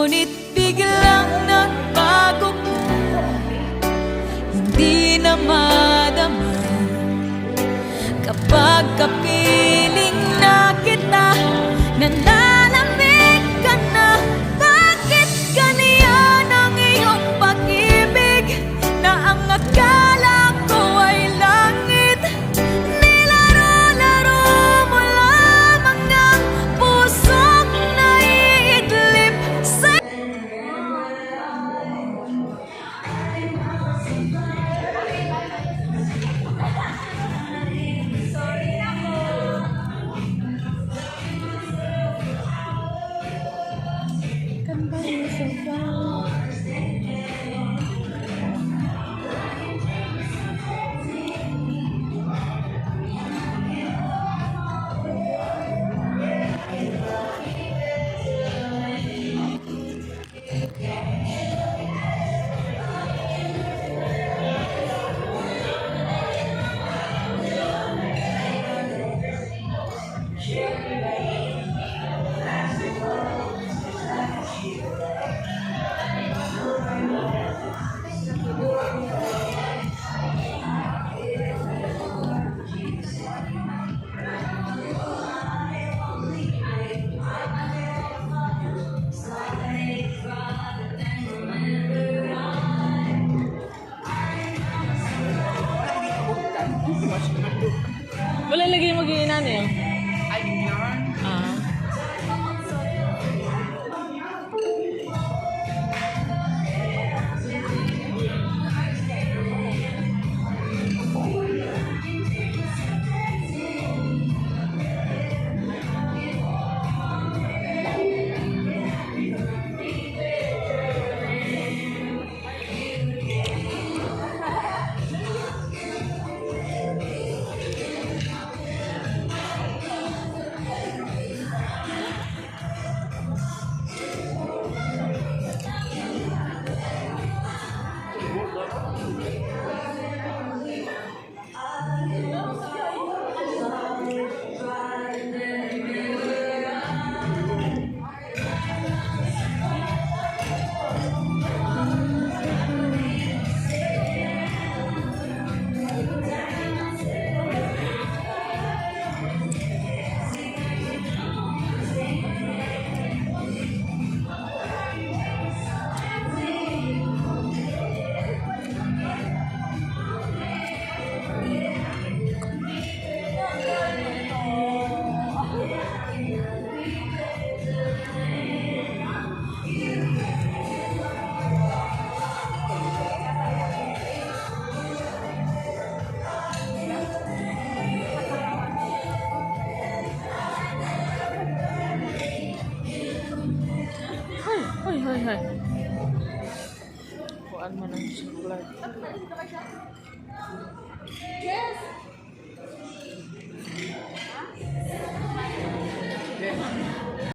Ngunit biglang nagbago ka, hindi na madama kapag kapiling na kita. Nananamig ka na, bakit ganyan ang iyong pag-ibig na ang akala ko ay langit? Nilaro-laro mo lamang ang pusong naiidlip sa wala lagi mag-iinan eh. Ay, yarn. Ah. Hoy. Kuhaan mo ng chocolate.